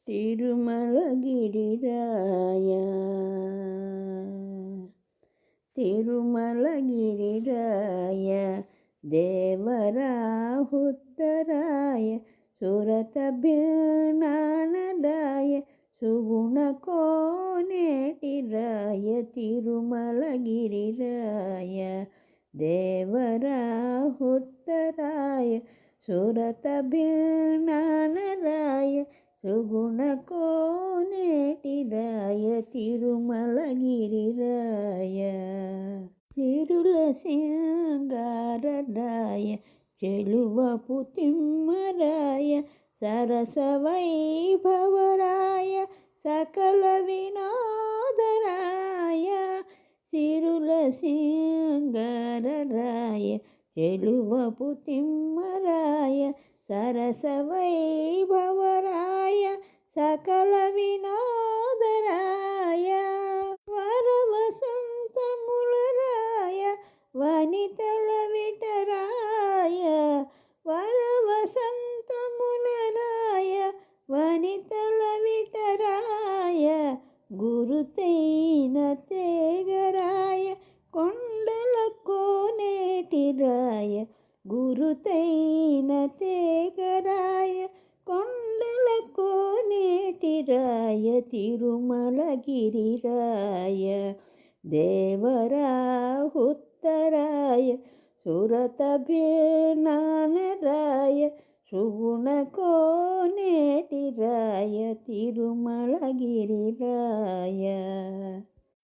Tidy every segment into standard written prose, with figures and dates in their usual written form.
తిరుమలగిరిరాయ తిరుమలగిరిరాయ దేవరాహుత్తరాయ సురతభ్యనానదాయ సుగుణకోనేటిరాయ తిరుమలగిరిరాయ దేవరాహుత్తరాయ సురతభ్యనానదాయ సుగుణకోనేటిరాయ తిరుమలగిరిరాయ చిరుల సింగారరాయ చెలువపు తిమ్మరాయ సరసవైభవరాయ సకల వినోదరాయ చిరుల సింగారరాయ చెలువపు తిమ్మరాయ సరసవైభవరాయ సకల వినోదరాయ వరవసంతములరాయ వనితల విటరాయ వరవసంతములరాయ వనితల విటరాయ గురుతైన తేగరాయ కొండల కోనేటిరాయ గురుతైన తేగరాయ కొండల కోనేటిరాయ తిరుమలగిరిరాయ దేవరాహుత్తరాయ సురతభ్యనానరాయ సుగుణకోనేటిరాయ తిరుమలగిరిరాయ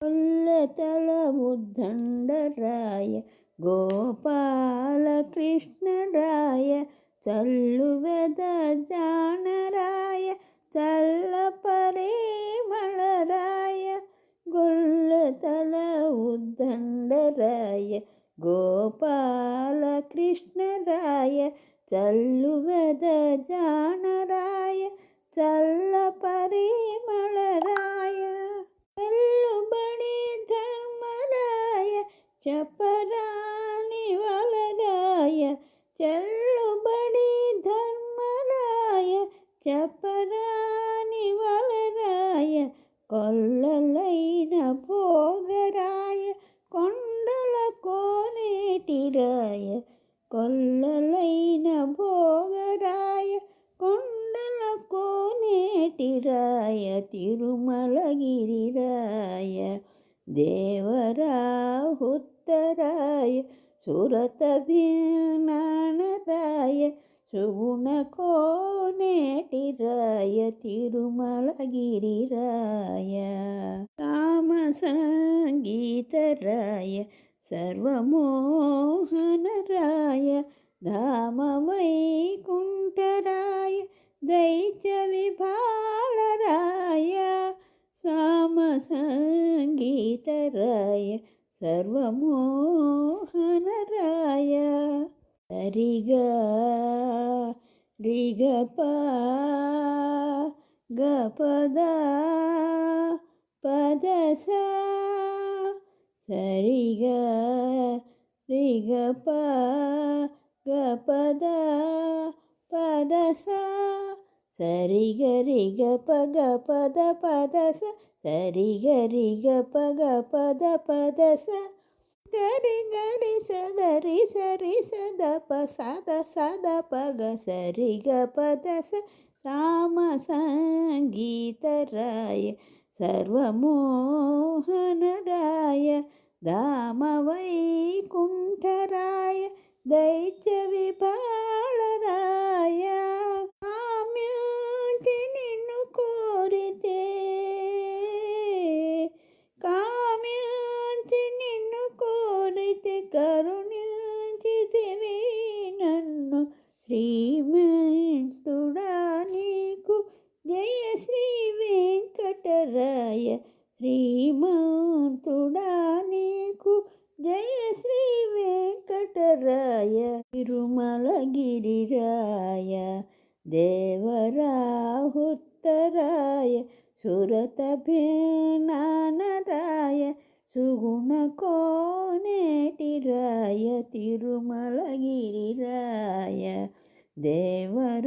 కొల్లతల ఉద్దండరాయ గోపాలకృష్ణరాయ చల్లువెద జానరాయ చల్ల పరిమళరాయ గొల్లతల ఉద్దండరాయ గోపాలకృష్ణరాయ చల్లువెద జానరాయ చల్ల పరిమళరాయ వెల్లుబడి ధర్మరాయ చపరాని వలరాయ చెల్లుబడి ధర్మరాయ చపరాని వలరాయ కొల్లలైన భోగరాయ కొండల కోనేటిరాయ కొల్లలైన భోగరాయ కొండల కోనేటిరాయ తిరుమలగిరిరాయ దేవరాహుత్తరాయ సురతభ్యనానరాయ సుగుణకోనేటిరాయ తిరుమలగిరిరాయ కామ సంగీతరాయ సర్వమోహనరాయ ధామ వైకుంఠరాయ దైత్య విభాళరాయ సామ సంగీతరాయ సర్వమోహనరాయ సరిగా రిగప గపద పదస సరిగా రిగప గపద పదస సరిగ రిగ పగ పద పదస సరిగ రిగ పగ పద పదస గరి గరి సగరి సరి సద ప సద సద పగ సరిగ పదస సామ సంగీతరాయ సర్వమోహనరాయ ధామ వైకుంఠరాయ దైత్య విభాళరాయ కామ్యాతి నిన్ను కోరితే కామ్యాతి నిన్ను కోరితే కరుణించితివి నన్ను శ్రీమంతుడా నీకు జయ శ్రీ వెంకటరాయ శ్రీమంతుడా నీకు జయ శ్రీ వెంకటరాయ తిరుమలగిరిరాయ దేవరాహుత్తరాయ సురతభ్యనానరాయ సుగుణకోనేటిరాయ తిరుమలగిరిరాయ దేవరాహుత్తరాయ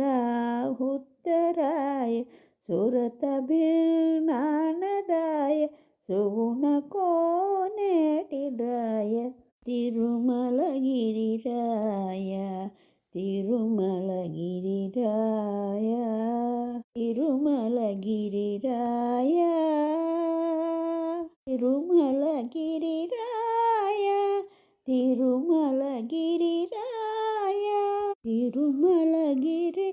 సురతభిజ్ఞానదాయ సుగుణకోనేటిరాయ తిరుమలగిరిరాయ తిరుమలగిరిరాయ తిరుమలగిరిరాయ తిరుమలగిరిరాయ తిరుమలగిరిరాయ తిరుమలగిరిరాయ